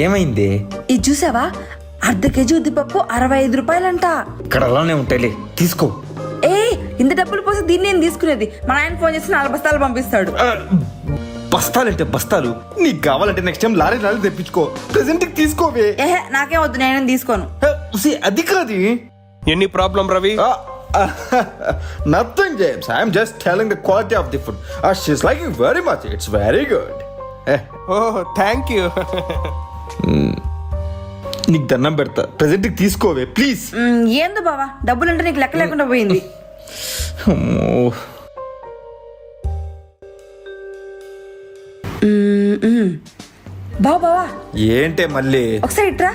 ఏమైంది? ఇది చూసావా, అర్ధ కేజీ ఉద్దిపప్పు 65 రూపాయలంట. ఇక్కడ అలానే ఉంటాయిలే, తీసుకో. ఏ ఇంత డబ్బులు పోసి దీన్ని నేను తీసుకునేది. మా ఆయన ఫోన్ చేసి 4 బస్తాలు పంపిస్తాడు. బస్తాలంటే బస్తాలు, నీకు కావాలంటే నెక్స్ట్ టైం లారీ తెప్పించుకో. ప్రెసెంట్ తీసుకోవే. ఏహే నాకేం వద్దు, నేను తీసుకోను. అది కాదు. ఎన్ని problem Ravi? Nothing, James. I'm just telling the quality of the food. She's liking very much. It's very good. Oh thank you. నీకు దండం పెడతా, ప్రెసెంట్ తీసుకోవే ప్లీజ్. ఏందో బావా, డబ్బులంటే నీకు లెక్క లేకుండా పోయింది. బావా ఏంటే మళ్ళీ? ఒకసారి ఇట్రా.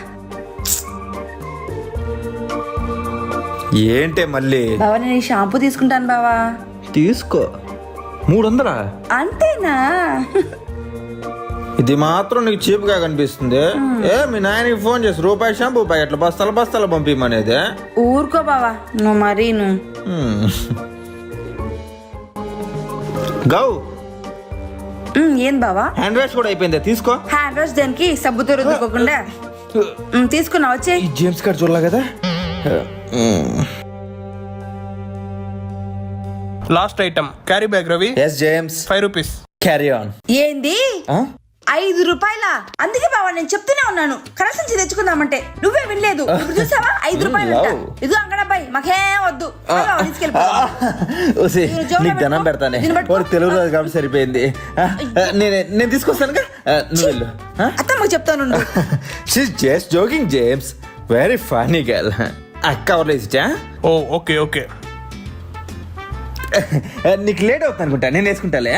ఏంటే మళ్ళీ? బావా నేను ఈ షాంపూ తీసుకుంటాను బావా. తీసుకో. 300? అంతేనా? ఇది మాత్రం నీకు చీప్ గా కనిపిస్తుంది. మీ నాయనకి ఫోన్ చేసి రూపాయి షాంపూ ప్యాకెట్లు బస్తాలు పంపిమనేది. ఊరుకో బావా, నువ్వు మరీ నువ్వు. గౌ, ఏం బావా? హ్యాండ్ వాష్ కూడా అయిపోయింది, తీసుకో. హ్యాండ్ వాష్ దానికి సబ్బుతో రుద్దుకోకుండా తీసుకున్నా. వచ్చే ఈ జేమ్స్ గారు చూడలా కదా. Last item carry bag Ravi. Yes James. 5 rupees. Carry on. ఏంది 5 రూపాయల? అందుకే బావా నేను చెప్తూనే ఉన్నాను కరెక్ట్ నుంచి తెచ్చుకుందామంటే నువ్వే వినలేదు. ఇప్పుడు చూసావా 5 రూపాయలు. ఇదిగో అంగడబ్బాయి మాకేం వద్దు, నీకు ధనం పెడతానే. తెలుగు రాదు కాబట్టి సరిపోయింది. నేను తీసుకొస్తానుగా, నువ్వు వెళ్ళు. అత్తమ్మకు చెప్తాను. She's just joking James, very funny girl. అక్క వర్లేసిటా? Oh okay okay. నీకు లేట్ అవుతుంది అనుకుంటా, నేను వేసుకుంటాలే.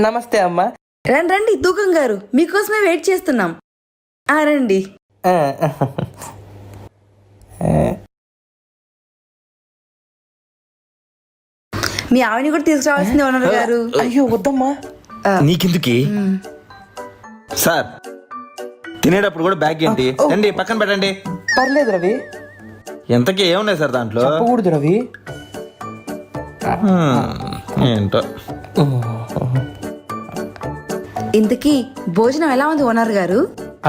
నమస్తే అమ్మా. రండి రండి దూకం గారు, మీకోసమే వెయిట్ చేస్తున్నాం. రండి. మీ ఆవిని కూడా తీసుకురావాల్సింది ఓనర్ గారు. అయ్యో వద్దమ్మా. నీకెందుకి సార్? తినేటప్పుడు కూడా బ్యాగ్ ఏంటి? రండి పక్కన పెట్టండి. పర్లేదు రవి. ఎంతకీ ఏమున్నాయి సార్ దాంట్లో? చెప్పకూడదు రవి. ఏంటో. ఇంతకీ భోజనం ఎలా ఉంది ఓనర్ గారు?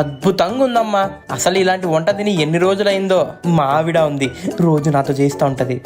అద్భుతంగా ఉందమ్మా. అసలు ఇలాంటి వంట తిని ఎన్ని రోజులైందో. మా ఆవిడ ఉంది, రోజు నాతో చేస్తూ ఉంటది.